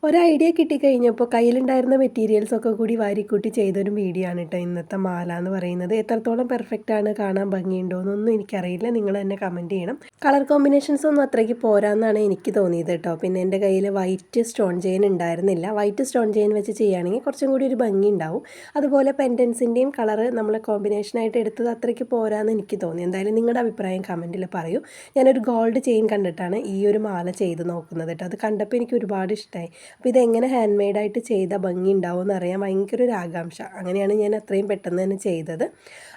ഒരു ഐഡിയ കിട്ടിക്കഴിഞ്ഞപ്പോൾ കയ്യിലുണ്ടായിരുന്ന മെറ്റീരിയൽസൊക്കെ കൂടി വാരിക്കൂട്ടി ചെയ്തൊരു വീഡിയോ ആണ് കേട്ടോ ഇന്നത്തെ മാല എന്ന് പറയുന്നത്. എത്രത്തോളം പെർഫെക്റ്റ് ആണ്, കാണാൻ ഭംഗിയുണ്ടോ എന്നൊന്നും എനിക്കറിയില്ല. നിങ്ങൾ തന്നെ കമൻറ്റ് ചെയ്യണം. കളർ കോമ്പിനേഷൻസ് ഒന്നും അത്രയ്ക്ക് പോരാന്നാണ് എനിക്ക് തോന്നിയത് കേട്ടോ. പിന്നെ എൻ്റെ കയ്യിൽ വൈറ്റ് സ്റ്റോൺ ചെയിൻ ഉണ്ടായിരുന്നില്ല. വൈറ്റ് സ്റ്റോൺ ചെയിൻ വെച്ച് ചെയ്യുകയാണെങ്കിൽ കുറച്ചും കൂടി ഒരു ഭംഗി ഉണ്ടാവും. അതുപോലെ പെൻഡൻസിൻ്റെയും കളറ് നമ്മൾ കോമ്പിനേഷനായിട്ട് എടുത്തത് അത്രയ്ക്ക് പോരാന്ന് എനിക്ക് തോന്നി. എന്തായാലും നിങ്ങളുടെ അഭിപ്രായം കമൻറ്റിൽ പറയൂ. ഞാനൊരു ഗോൾഡ് ചെയിൻ കണ്ടിട്ടാണ് ഈ ഒരു മാല ചെയ്ത് നോക്കുന്നത് കേട്ടോ. അത് കണ്ടപ്പോൾ എനിക്ക് ഒരുപാട് ഇഷ്ടമായി. അപ്പോൾ ഇതെങ്ങനെ ഹാൻഡ് മെയ്ഡായിട്ട് ചെയ്താൽ ഭംഗി ഉണ്ടാവുമെന്ന് അറിയാൻ ഭയങ്കര ഒരു ആകാംക്ഷ. അങ്ങനെയാണ് ഞാൻ അത്രയും പെട്ടെന്ന് തന്നെ ചെയ്തത്.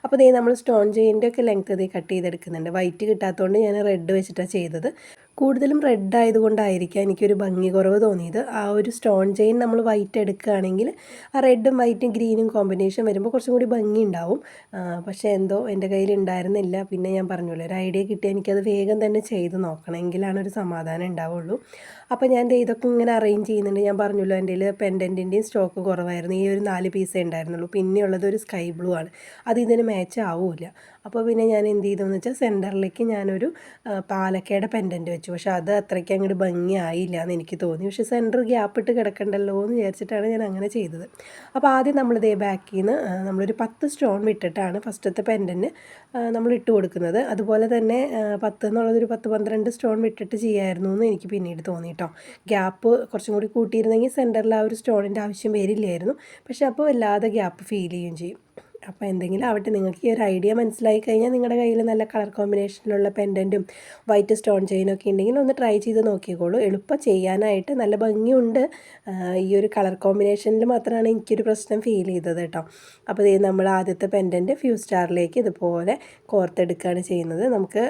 അപ്പോൾ ഇതേ നമ്മൾ സ്റ്റോൺ ചെയിൻ്റെ ഒക്കെ ലെങ്ത് ഇത് കട്ട് ചെയ്തെടുക്കുന്നുണ്ട്. വൈറ്റ് കിട്ടാത്തതുകൊണ്ട് ഞാൻ റെഡ് വെച്ചിട്ടാണ് ചെയ്തത്. കൂടുതലും റെഡ് ആയതുകൊണ്ടായിരിക്കാം എനിക്കൊരു ഭംഗി കുറവ് തോന്നിയത്. ആ ഒരു സ്റ്റോൺ ചെയിൻ നമ്മൾ വൈറ്റ് എടുക്കുകയാണെങ്കിൽ ആ റെഡും വൈറ്റും ഗ്രീനും കോമ്പിനേഷൻ വരുമ്പോൾ കുറച്ചും കൂടി ഭംഗി ഉണ്ടാവും. പക്ഷേ എന്തോ എൻ്റെ കയ്യിൽ ഉണ്ടായിരുന്നില്ല. പിന്നെ ഞാൻ പറഞ്ഞല്ലോ, ഒരു ഐഡിയ കിട്ടിയാൽ എനിക്കത് വേഗം തന്നെ ചെയ്ത് നോക്കണം, എങ്കിലാണ് ഒരു സമാധാനം ഉണ്ടാവുള്ളൂ. അപ്പോൾ ഞാൻ ഇതൊക്കെ ഇങ്ങനെ അറേഞ്ച് ചെയ്യുന്നുണ്ട്. ഞാൻ പറഞ്ഞല്ലോ, എൻ്റെ കയ്യിൽ പെൻഡൻറ്റിൻ്റെയും സ്റ്റോക്ക് കുറവായിരുന്നു. ഈ ഒരു 4 പീസേ ഉണ്ടായിരുന്നുള്ളൂ. പിന്നെയുള്ളത് ഒരു സ്കൈ ബ്ലൂ ആണ്. അത് ഇതിന് മാച്ച് ആവില്ല. അപ്പോൾ പിന്നെ ഞാൻ എന്ത് ചെയ്തെന്ന് വെച്ചാൽ സെൻറ്ററിലേക്ക് ഞാനൊരു പാലക്കയുടെ പെൻഡൻറ്റ് വെച്ചു. പക്ഷേ അത് അത്രയ്ക്ക് അങ്ങോട്ട് ഭംഗിയായില്ല എന്ന് എനിക്ക് തോന്നി. പക്ഷേ സെൻറ്റർ ഗ്യാപ്പ് ഇട്ട് കിടക്കണ്ടല്ലോ എന്ന് വിചാരിച്ചിട്ടാണ് ഞാൻ അങ്ങനെ ചെയ്തത്. അപ്പോൾ ആദ്യം നമ്മളിതേ ബാക്കിൽ നിന്ന് നമ്മളൊരു 10 സ്റ്റോൺ വിട്ടിട്ടാണ് ഫസ്റ്റത്തെ പെൻഡൻറ്റ് നമ്മൾ ഇട്ട് കൊടുക്കുന്നത്. അതുപോലെ തന്നെ 10 എന്നുള്ളതൊരു 10-12 സ്റ്റോൺ വിട്ടിട്ട് ചെയ്യായിരുന്നു എന്ന് എനിക്ക് പിന്നീട് തോന്നി കേട്ടോ. ഗ്യാപ്പ് കുറച്ചും കൂടി കൂട്ടിയിരുന്നെങ്കിൽ സെൻറ്ററിൽ ആ ഒരു സ്റ്റോണിൻ്റെ ആവശ്യം വരില്ലായിരുന്നു. പക്ഷേ അപ്പോൾ വല്ലാതെ ഗ്യാപ്പ് ഫീൽ ചെയ്യുകയും ചെയ്യും. അപ്പോൾ എന്തെങ്കിലും ആവട്ടെ, നിങ്ങൾക്ക് ഈ ഒരു ഐഡിയ മനസ്സിലായി കഴിഞ്ഞാൽ നിങ്ങളുടെ കയ്യിൽ നല്ല കളർ കോമ്പിനേഷനിലുള്ള പെൻഡൻറ്റും വൈറ്റ് സ്റ്റോൺ ചെയിനൊക്കെ ഉണ്ടെങ്കിൽ ഒന്ന് ട്രൈ ചെയ്ത് നോക്കിക്കോളൂ. എളുപ്പം ചെയ്യാനായിട്ട് നല്ല ഭംഗിയുണ്ട്. ഈ ഒരു കളർ കോമ്പിനേഷനിൽ മാത്രമാണ് എനിക്കൊരു പ്രശ്നം ഫീൽ ചെയ്തത് കേട്ടോ. അപ്പോൾ ഇത് നമ്മൾ ആദ്യത്തെ പെൻഡൻറ്റ് ഫ്യൂസ് സ്റ്റാറിലേക്ക് ഇതുപോലെ കോർത്തെടുക്കുകയാണ് ചെയ്യുന്നത്. നമുക്ക്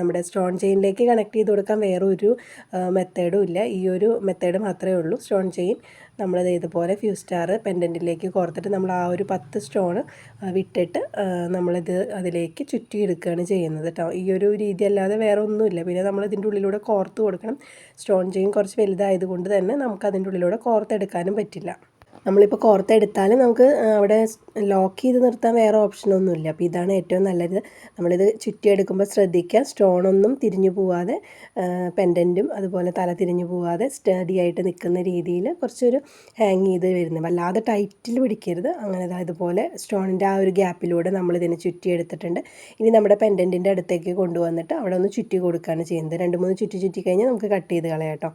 നമ്മുടെ സ്റ്റോൺ ചെയിനിലേക്ക് കണക്ട് ചെയ്ത് കൊടുക്കാൻ വേറെ ഒരു മെത്തേഡും ഇല്ല. ഈ ഒരു മെത്തേഡ് മാത്രമേ ഉള്ളൂ. സ്റ്റോൺ ചെയിൻ നമ്മളത് ഇതുപോലെ ഫ്യൂസ് സ്റ്റാർ പെൻഡൻറ്റിലേക്ക് കോർത്തിട്ട് നമ്മൾ ആ ഒരു 10 സ്റ്റോൺ വിട്ടിട്ട് നമ്മളിത് അതിലേക്ക് ചുറ്റിയെടുക്കുകയാണ് ചെയ്യുന്നത് കേട്ടോ. ഈ ഒരു രീതി അല്ലാതെ വേറെ ഒന്നുമില്ല. പിന്നെ നമ്മൾ ഇതിൻ്റെ ഉള്ളിലൂടെ കോർത്ത് കൊടുക്കണം. സ്റ്റോൺ ചെയിൻ കുറച്ച് വലുതായതുകൊണ്ട് തന്നെ നമുക്ക് അതിൻ്റെ ഉള്ളിലൂടെ കോർത്തെടുക്കാനും പറ്റില്ല. നമ്മളിപ്പോൾ കോർത്തെടുത്താലും നമുക്ക് അവിടെ ലോക്ക് ചെയ്ത് നിർത്താൻ വേറെ ഓപ്ഷനൊന്നുമില്ല. അപ്പോൾ ഇതാണ് ഏറ്റവും നല്ലത്. നമ്മളിത് ചുറ്റിയെടുക്കുമ്പോൾ ശ്രദ്ധിക്കുക, സ്റ്റോണൊന്നും തിരിഞ്ഞു പോവാതെ, പെൻഡൻറ്റും അതുപോലെ തല തിരിഞ്ഞു പോവാതെ സ്റ്റഡി ആയിട്ട് നിൽക്കുന്ന രീതിയിൽ കുറച്ചൊരു ഹാങ് ചെയ്ത് വരുന്നത്. വല്ലാതെ ടൈറ്റിൽ പിടിക്കരുത്. അങ്ങനെ ഇതുപോലെ സ്റ്റോണിൻ്റെ ആ ഒരു ഗ്യാപ്പിലൂടെ നമ്മളിതിനെ ചുറ്റിയെടുത്തിട്ടുണ്ട്. ഇനി നമ്മുടെ പെൻഡൻറ്റിൻ്റെ അടുത്തേക്ക് കൊണ്ടുവന്നിട്ട് അവിടെ ഒന്ന് ചുറ്റി കൊടുക്കുകയാണ് ചെയ്യുന്നത്. 2-3 ചുറ്റി കഴിഞ്ഞാൽ നമുക്ക് കട്ട് ചെയ്ത് കളയാം കേട്ടോ.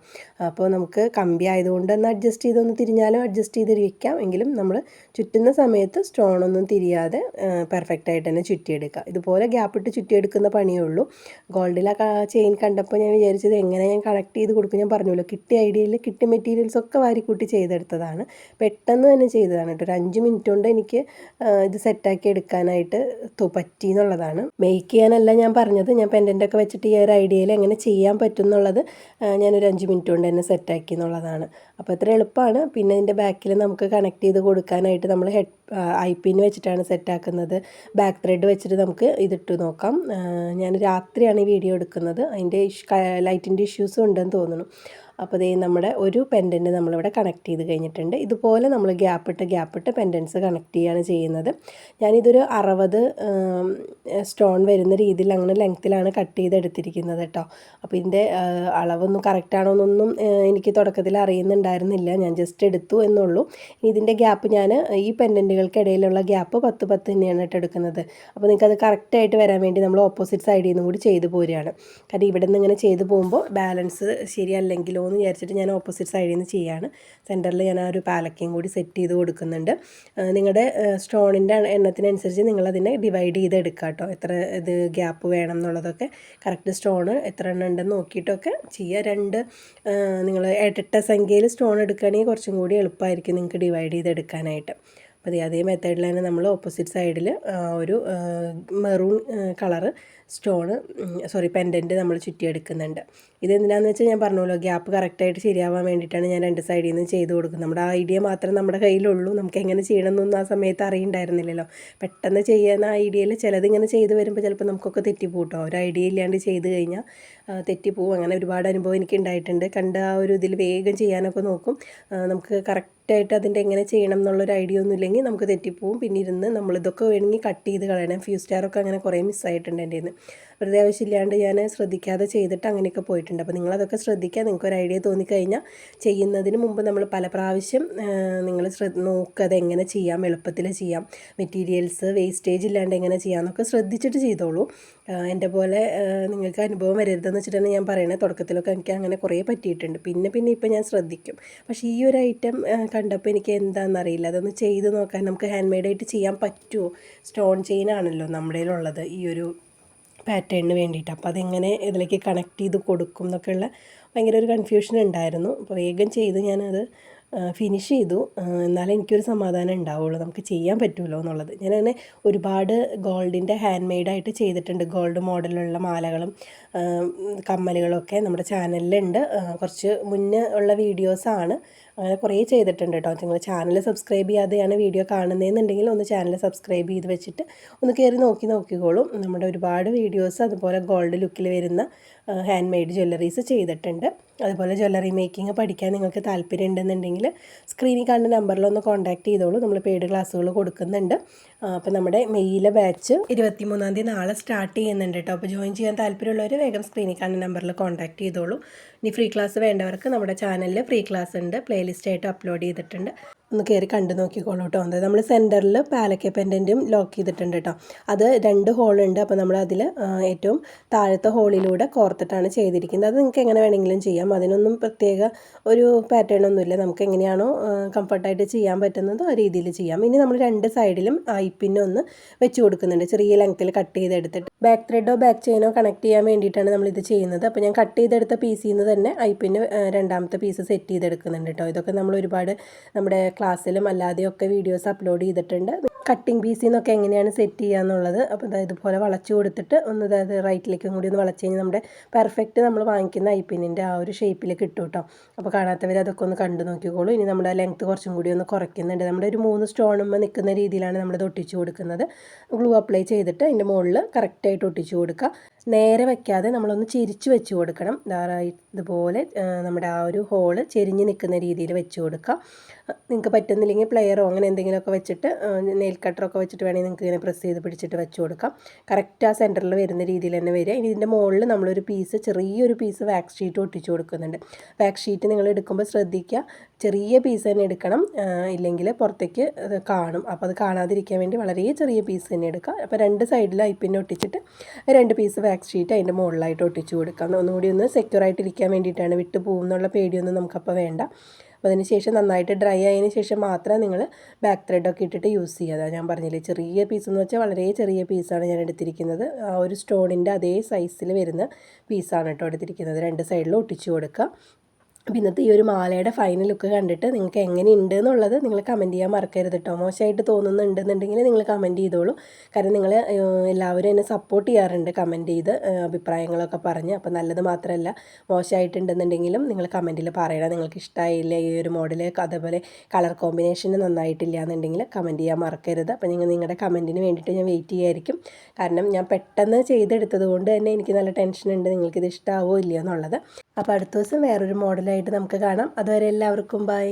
അപ്പോൾ നമുക്ക് കമ്പി ആയതുകൊണ്ട് ഒന്ന് അഡ്ജസ്റ്റ് ചെയ്തൊന്ന് തിരിഞ്ഞാലും അഡ്ജസ്റ്റ് ചെയ്ത് വയ്ക്കാം. എങ്കിലും നമ്മൾ ചുറ്റുന്ന സമയത്ത് സ്റ്റോണൊന്നും തിരിയാതെ പെർഫെക്റ്റായിട്ട് തന്നെ ചുറ്റിയെടുക്കുക. ഇതുപോലെ ഗ്യാപ്പിട്ട് ചുറ്റിയെടുക്കുന്ന പണിയേ ഉള്ളൂ. ഗോൾഡിലെ ചെയിൻ കണ്ടപ്പോൾ ഞാൻ വിചാരിച്ചത് എങ്ങനെ ഞാൻ കണക്ട് ചെയ്ത് കൊടുക്കും. ഞാൻ പറഞ്ഞല്ലോ, കിട്ടിയ ഐഡിയയിൽ കിട്ടിയ മെറ്റീരിയൽസൊക്കെ വാരിക്കൂട്ടി ചെയ്തെടുത്തതാണ്. പെട്ടെന്ന് തന്നെ ചെയ്തതാണ് കേട്ടോ. ഒരു 5 മിനിറ്റ് കൊണ്ട് എനിക്ക് ഇത് സെറ്റാക്കി എടുക്കാനായിട്ട് പറ്റി എന്നുള്ളതാണ്. മേക്ക് ചെയ്യാനല്ല ഞാൻ പറഞ്ഞത്. ഞാൻ പെൻഡൻ്റൊക്കെ വെച്ചിട്ട് ഈ ഒരു ഐഡിയയിൽ എങ്ങനെ ചെയ്യാൻ പറ്റും എന്നുള്ളത് ഞാനൊരു 5 മിനിറ്റ് കൊണ്ട് തന്നെ സെറ്റാക്കി എന്നുള്ളതാണ്. അപ്പോൾ ഇത്ര എളുപ്പമാണ്. പിന്നെ ഇതിൻ്റെ ബാക്കിൽ നമുക്ക് കണക്ട് ചെയ്ത് കൊടുക്കാനായിട്ട് നമ്മൾ ഐ പിൻ വെച്ചിട്ടാണ് സെറ്റാക്കുന്നത്. ബാക്ക് ത്രെഡ് വെച്ചിട്ട് നമുക്ക് ഇതിട്ട് നോക്കാം. ഞാൻ രാത്രിയാണ് ഈ വീഡിയോ എടുക്കുന്നത്. അതിൻ്റെ ലൈറ്റിൻ്റെ ഇഷ്യൂസും ഉണ്ടെന്ന് തോന്നുന്നു. അപ്പോൾ ഇതേ നമ്മുടെ ഒരു പെൻഡൻറ്റ് നമ്മളിവിടെ കണക്ട് ചെയ്ത് കഴിഞ്ഞിട്ടുണ്ട്. ഇതുപോലെ നമ്മൾ ഗ്യാപ്പിട്ട് പെൻഡൻറ്റ്സ് കണക്ട് ചെയ്യുകയാണ് ചെയ്യുന്നത്. ഞാനിതൊരു 60 സ്റ്റോൺ വരുന്ന രീതിയിൽ അങ്ങനെ ലെങ്ത്തിലാണ് കട്ട് ചെയ്തെടുത്തിരിക്കുന്നത് കേട്ടോ. അപ്പോൾ ഇതിൻ്റെ അളവൊന്നും കറക്റ്റാണോ എന്നൊന്നും എനിക്ക് തുടക്കത്തിൽ അറിയുന്നുണ്ടായിരുന്നില്ല. ഞാൻ ജസ്റ്റ് എടുത്തു എന്നുള്ളൂ. ഇനി ഇതിൻ്റെ ഗ്യാപ്പ് ഞാൻ ഈ പെൻഡൻറ്റുകൾക്കിടയിലുള്ള ഗ്യാപ്പ് 10-10 തന്നെയാണ് എടുക്കുന്നത്. അപ്പോൾ നിങ്ങൾക്കത് കറക്റ്റായിട്ട് വരാൻ വേണ്ടി നമ്മൾ ഓപ്പോസിറ്റ് സൈഡിൽ നിന്നും കൂടി ചെയ്ത് പോരുകയാണ്. കാരണം ഇവിടെ നിന്ന് ഇങ്ങനെ ചെയ്ത് പോകുമ്പോൾ ബാലൻസ് ശരിയല്ലെങ്കിലോ എന്ന് വിചാരിച്ചിട്ട് ഞാൻ ഓപ്പോസിറ്റ് സൈഡിൽ നിന്ന് ചെയ്യുകയാണ്. സെൻറ്ററിൽ ഞാൻ ആ ഒരു പാലക്കയും കൂടി സെറ്റ് ചെയ്ത് കൊടുക്കുന്നുണ്ട്. നിങ്ങളുടെ സ്റ്റോണിൻ്റെ എണ്ണത്തിനനുസരിച്ച് നിങ്ങളതിനെ ഡിവൈഡ് ചെയ്ത് എടുക്കുക കേട്ടോ. എത്ര ഇത് ഗ്യാപ്പ് വേണം എന്നുള്ളതൊക്കെ കറക്റ്റ് സ്റ്റോണ് എത്ര എണ്ണം ഉണ്ടെന്ന് നോക്കിയിട്ടൊക്കെ ചെയ്യുക. നിങ്ങൾ ഇരട്ട സംഖ്യയിൽ സ്റ്റോൺ എടുക്കുകയാണെങ്കിൽ കുറച്ചും കൂടി എളുപ്പമായിരിക്കും നിങ്ങൾക്ക് ഡിവൈഡ് ചെയ്തെടുക്കാനായിട്ട്. അപ്പോൾ അതേ മെത്തേഡിൽ തന്നെ നമ്മൾ ഓപ്പോസിറ്റ് സൈഡിൽ ഒരു മെറൂൺ കളറ് പെൻഡൻറ്റ് നമ്മൾ ചുറ്റിയെടുക്കുന്നുണ്ട്. ഇതെന്തിനാണെന്ന് വെച്ചാൽ ഞാൻ പറഞ്ഞല്ലോ, ഗ്യാപ്പ് കറക്റ്റായിട്ട് ശരിയാവാൻ വേണ്ടിയിട്ടാണ് ഞാൻ 2 സൈഡിൽ നിന്ന് ചെയ്ത് കൊടുക്കുന്നത്. നമ്മുടെ ഐഡിയ മാത്രമേ നമ്മുടെ കയ്യിലുള്ളൂ. നമുക്ക് എങ്ങനെ ചെയ്യണമെന്നൊന്നും ആ സമയത്ത് അറിയണ്ടായിരുന്നില്ലല്ലോ. പെട്ടെന്ന് ചെയ്യുന്ന ഐഡിയയിൽ ചിലതിങ്ങനെ ചെയ്ത് വരുമ്പോൾ ചിലപ്പോൾ നമുക്കൊക്കെ തെറ്റിപ്പോട്ടോ. ഒരു ഐഡിയ ഇല്ലാണ്ട് ചെയ്ത് കഴിഞ്ഞാൽ തെറ്റിപ്പോവും. അങ്ങനെ ഒരുപാട് അനുഭവം എനിക്ക് ഉണ്ടായിട്ടുണ്ട്. കണ്ട ആ ഒരു ഇതിൽ വേഗം ചെയ്യാനൊക്കെ നോക്കും. നമുക്ക് കറക്റ്റായിട്ട് അതിൻ്റെ എങ്ങനെ ചെയ്യണം എന്നുള്ളൊരു ഐഡിയ ഒന്നും ഇല്ലെങ്കിൽ നമുക്ക് തെറ്റിപ്പോവും. പിന്നെ ഇരുന്ന് നമ്മളിതൊക്കെ വേണമെങ്കിൽ കട്ട് ചെയ്ത് കളയണം. ഫ്യൂസ് സ്റ്റാറൊക്കെ അങ്ങനെ കുറേ മിസ്സായിട്ടുണ്ട് എൻ്റെ നിന്ന്. വെറുതെ ആവശ്യമില്ലാണ്ട് ഞാൻ ശ്രദ്ധിക്കാതെ ചെയ്തിട്ട് അങ്ങനെയൊക്കെ പോയിട്ടുണ്ട്. അപ്പോൾ നിങ്ങളതൊക്കെ ശ്രദ്ധിക്കുക. നിങ്ങൾക്കൊരു ഐഡിയ തോന്നിക്കഴിഞ്ഞാൽ ചെയ്യുന്നതിന് മുമ്പ് നമ്മൾ പല പ്രാവശ്യം നിങ്ങൾ നോക്കുക അതെങ്ങനെ ചെയ്യാം, എളുപ്പത്തിൽ ചെയ്യാം, മെറ്റീരിയൽസ് വേസ്റ്റേജ് ഇല്ലാണ്ട് എങ്ങനെ ചെയ്യാമെന്നൊക്കെ ശ്രദ്ധിച്ചിട്ട് ചെയ്തോളൂ. എൻ്റെ പോലെ നിങ്ങൾക്ക് അനുഭവം വരരുതെന്ന് വെച്ചിട്ടാണ് ഞാൻ പറയുന്നത്. തുടക്കത്തിലൊക്കെ എനിക്ക് അങ്ങനെ കുറേ പറ്റിയിട്ടുണ്ട്. പിന്നെ ഇപ്പോൾ ഞാൻ ശ്രദ്ധിക്കും. പക്ഷേ ഈ ഒരു ഐറ്റം കണ്ടപ്പോൾ എനിക്ക് എന്താണെന്നറിയില്ല, അതൊന്ന് ചെയ്ത് നോക്കാൻ. നമുക്ക് ഹാൻഡ് മെയ്ഡായിട്ട് ചെയ്യാൻ പറ്റുമോ? സ്റ്റോൺ ചെയിൻ ആണല്ലോ നമ്മുടെ കയ്യിലുള്ളത് ഈ ഒരു പാറ്റേണിന് വേണ്ടിയിട്ട്. അപ്പോൾ അതെങ്ങനെ ഇതിലേക്ക് കണക്ട് ചെയ്ത് കൊടുക്കും എന്നൊക്കെയുള്ള ഭയങ്കര ഒരു കൺഫ്യൂഷൻ ഉണ്ടായിരുന്നു. അപ്പോൾ വേഗം ചെയ്ത് ഞാനത് ഫിനിഷ് ചെയ്തു. എന്നാലേ എനിക്കൊരു സമാധാനം ഉണ്ടാവുള്ളൂ, നമുക്ക് ചെയ്യാൻ പറ്റുമല്ലോ എന്നുള്ളത്. ഞാനങ്ങനെ ഒരുപാട് ഗോൾഡിൻ്റെ ഹാൻഡ് മെയ്ഡായിട്ട് ചെയ്തിട്ടുണ്ട്. ഗോൾഡ് മോഡലുള്ള മാലകളും കമ്മലുകളൊക്കെ നമ്മുടെ ചാനലിലുണ്ട്. കുറച്ച് മുന്നേ ഉള്ള വീഡിയോസാണ്. അങ്ങനെ കുറേ ചെയ്തിട്ടുണ്ട് കേട്ടോ. നിങ്ങൾ ചാനൽ സബ്സ്ക്രൈബ് ചെയ്യാതെയാണ് വീഡിയോ കാണുന്നതെന്നുണ്ടെങ്കിൽ ഒന്ന് ചാനൽ സബ്സ്ക്രൈബ് ചെയ്ത് വെച്ചിട്ട് ഒന്ന് കയറി നോക്കിക്കോളും. നമ്മുടെ ഒരുപാട് വീഡിയോസ് അതുപോലെ ഗോൾഡ് ലുക്കിൽ വരുന്ന ഹാൻഡ് മെയ്ഡ് ജ്വല്ലറീസ് ചെയ്തിട്ടുണ്ട്. അതുപോലെ ജ്വല്ലറി മേക്കിംഗ് പഠിക്കാൻ നിങ്ങൾക്ക് താല്പര്യം ഉണ്ടെന്നുണ്ടെങ്കിൽ സ്ക്രീനിൽ കാണുന്ന നമ്പറിലൊന്ന് കോൺടാക്ട് ചെയ്തോളൂ. നമ്മൾ പെയ്ഡ് ക്ലാസ്സുകൾ കൊടുക്കുന്നുണ്ട്. അപ്പോൾ നമ്മുടെ മെയ്യിലെ ബാച്ച് 23-ാം തീയതി നാളെ സ്റ്റാർട്ട് ചെയ്യുന്നുണ്ട് കേട്ടോ. അപ്പോൾ ജോയിൻ ചെയ്യാൻ താല്പര്യമുള്ളവർ വേഗം സ്ക്രീനിൽ കാണുന്ന നമ്പറിൽ കോൺടാക്ട് ചെയ്തോളൂ. ഇനി ഫ്രീ ക്ലാസ് വേണ്ടവർക്ക് നമ്മുടെ ചാനലിൽ ഫ്രീ ക്ലാസ് ഉണ്ട്, പ്ലേലിസ്റ്റായിട്ട് അപ്ലോഡ് ചെയ്തിട്ടുണ്ട്. ഒന്ന് കയറി കണ്ടു നോക്കിക്കോളൂ കേട്ടോ. അതായത് നമ്മൾ സെൻറ്ററിൽ പാലക്ക പെൻഡൻറ്റും ലോക്ക് ചെയ്തിട്ടുണ്ട് കേട്ടോ. അത് 2 ഹോളുണ്ട്. അപ്പോൾ നമ്മൾ അതിൽ ഏറ്റവും താഴത്തെ ഹോളിലൂടെ കോർത്തിട്ടാണ് ചെയ്തിരിക്കുന്നത്. അത് നിങ്ങൾക്ക് എങ്ങനെ വേണമെങ്കിലും ചെയ്യാം. അതിനൊന്നും പ്രത്യേക ഒരു പാറ്റേൺ ഒന്നുമില്ല. നമുക്ക് എങ്ങനെയാണോ കംഫർട്ടായിട്ട് ചെയ്യാൻ പറ്റുന്നത് ആ രീതിയിൽ ചെയ്യാം. ഇനി നമ്മൾ 2 സൈഡിലും ഐപ്പിന്നൊന്ന് വെച്ച് കൊടുക്കുന്നുണ്ട്. ചെറിയ ലെങ്ത്തിൽ കട്ട് ചെയ്തെടുത്തിട്ട് ബാക്ക് ത്രെഡോ ബാക്ക് ചെയിനോ കണക്ട് ചെയ്യാൻ വേണ്ടിയിട്ടാണ് നമ്മളിത് ചെയ്യുന്നത്. അപ്പോൾ ഞാൻ കട്ട് ചെയ്തെടുത്ത പീസിൽ നിന്ന് തന്നെ ഐപ്പിന് 2ാമത്തെ പീസ് സെറ്റ് ചെയ്തെടുക്കുന്നുണ്ട് കേട്ടോ. ഇതൊക്കെ നമ്മൾ ഒരുപാട് നമ്മുടെ ക്ലാസ്സിലും അല്ലാതെയൊക്കെ വീഡിയോസ് അപ്ലോഡ് ചെയ്തിട്ടുണ്ട്. കട്ടിങ് പീസിൽ നിന്നൊക്കെ എങ്ങനെയാണ് സെറ്റ് ചെയ്യുക എന്നുള്ളത്. അപ്പോൾ ഇതുപോലെ വളച്ച് കൊടുത്തിട്ട് ഒന്ന് റൈറ്റിലേക്കും കൂടി ഒന്ന് വളച്ച് കഴിഞ്ഞാൽ നമ്മുടെ പെർഫെക്റ്റ് നമ്മൾ വാങ്ങിക്കുന്ന ഐപ്പിന്നിൻ്റെ ആ ഒരു ഷേപ്പിൽ കിട്ടും കേട്ടോ. അപ്പോൾ കാണാത്തവർ അതൊക്കെ ഒന്ന് കണ്ടു നോക്കിക്കോളൂ. ഇനി നമ്മുടെ ലെങ്ത്ത് കുറച്ചും കൂടി ഒന്ന് കുറയ്ക്കുന്നുണ്ട്. നമ്മുടെ ഒരു 3 സ്റ്റോണുമ്പോൾ നിൽക്കുന്ന രീതിയിലാണ് നമ്മളിത് ഒട്ടിച്ച് കൊടുക്കുന്നത്. ഗ്ലൂ അപ്ലൈ ചെയ്തിട്ട് അതിൻ്റെ മുകളിൽ കറക്റ്റായിട്ട് ഒട്ടിച്ച് കൊടുക്കുക. നേരെ വയ്ക്കാതെ നമ്മളൊന്ന് ചെരിച്ച് വെച്ച് കൊടുക്കണം. ഇതുപോലെ നമ്മുടെ ആ ഒരു ഹോള് ചെരിഞ്ഞ് നിൽക്കുന്ന രീതിയിൽ വെച്ച് കൊടുക്കുക. നിങ്ങൾക്ക് പറ്റുന്നില്ലെങ്കിൽ പ്ലെയറോ അങ്ങനെ എന്തെങ്കിലുമൊക്കെ വെച്ചിട്ട് നെയിൽ കട്ടറൊക്കെ വെച്ചിട്ട് വേണമെങ്കിൽ നിങ്ങൾക്ക് ഇങ്ങനെ പ്രസ് ചെയ്ത് പിടിച്ചിട്ട് വെച്ച് കൊടുക്കാം. കറക്റ്റ് ആ സെൻറ്ററിൽ വരുന്ന രീതിയിൽ തന്നെ വരിക. ഇനി ഇതിൻ്റെ മുകളിൽ നമ്മളൊരു ചെറിയൊരു പീസ് വാക്സ് ഷീറ്റ് ഒട്ടിച്ച് കൊടുക്കുന്നുണ്ട്. വാക്സ് ഷീറ്റ് നിങ്ങൾ എടുക്കുമ്പോൾ ശ്രദ്ധിക്കുക, ചെറിയ പീസ് തന്നെ എടുക്കണം, ഇല്ലെങ്കിൽ പുറത്തേക്ക് കാണും. അപ്പോൾ അത് കാണാതിരിക്കാൻ വേണ്ടി വളരെ ചെറിയ പീസ് തന്നെ എടുക്കുക. അപ്പോൾ 2 സൈഡിൽ ഐപ്പിന്നെ ഒട്ടിച്ചിട്ട് 2 പീസ് വാക്സ് ഷീറ്റ് അതിൻ്റെ മുകളിലായിട്ട് ഒട്ടിച്ച് കൊടുക്കാം. ഒന്നുകൂടി ഒന്ന് സെക്യൂറായിട്ടിരിക്കാൻ വേണ്ടിയിട്ടാണ്. വിട്ട് പോകുന്നുള്ള പേടിയൊന്നും നമുക്കപ്പോൾ വേണ്ട. അപ്പോൾ അതിന് ശേഷം നന്നായിട്ട് ഡ്രൈ ആയതിന് ശേഷം മാത്രം നിങ്ങൾ ബാക്ക് ത്രെഡൊക്കെ ഇട്ടിട്ട് യൂസ് ചെയ്യുക. ഞാൻ പറഞ്ഞില്ലേ, ചെറിയ പീസ് എന്ന് വെച്ചാൽ വളരെ ചെറിയ പീസാണ് ഞാൻ എടുത്തിരിക്കുന്നത്. ആ ഒരു സ്റ്റോണിൻ്റെ അതേ സൈസിൽ വരുന്ന പീസാണ് കേട്ടോ എടുത്തിരിക്കുന്നത്. 2 സൈഡിലും ഒട്ടിച്ച് കൊടുക്കുക. അപ്പോൾ ഇന്നത്തെ ഈ ഒരു മാലയുടെ ഫൈനൽ ലുക്ക് കണ്ടിട്ട് നിങ്ങൾക്ക് എങ്ങനെയുണ്ട് എന്നുള്ളത് നിങ്ങൾ കമൻറ്റ് ചെയ്യാൻ മറക്കരുത് കേട്ടോ. മോശമായിട്ട് തോന്നുന്നുണ്ടെന്നുണ്ടെങ്കിൽ നിങ്ങൾ കമൻറ്റ് ചെയ്തോളൂ. കാരണം നിങ്ങൾ എല്ലാവരും എന്നെ സപ്പോർട്ട് ചെയ്യാറുണ്ട് കമൻറ്റ് ചെയ്ത് അഭിപ്രായങ്ങളൊക്കെ പറഞ്ഞ്. അപ്പോൾ നല്ലത് മാത്രമല്ല, മോശമായിട്ടുണ്ടെന്നുണ്ടെങ്കിലും നിങ്ങൾ കമൻറ്റിൽ പറയണം. നിങ്ങൾക്ക് ഇഷ്ടമായില്ല ഈ ഒരു മോഡൽ, അതേപോലെ കളർ കോമ്പിനേഷൻ നന്നായിട്ടില്ല എന്നുണ്ടെങ്കിൽ കമൻറ്റ് ചെയ്യാൻ മറക്കരുത്. അപ്പോൾ നിങ്ങളുടെ കമൻറ്റിന് വേണ്ടിയിട്ട് ഞാൻ വെയിറ്റ് ചെയ്യായിരിക്കും. കാരണം ഞാൻ പെട്ടെന്ന് ചെയ്തെടുത്തത് കൊണ്ട് തന്നെ എനിക്ക് നല്ല ടെൻഷനുണ്ട് നിങ്ങൾക്കിത് ഇഷ്ടമാവോ ഇല്ലയോ എന്നുള്ളത്. അപ്പോൾ അടുത്ത ദിവസം വേറൊരു മോഡലായിട്ട് നമുക്ക് കാണാം. അതുവരെ എല്ലാവർക്കും ബൈ.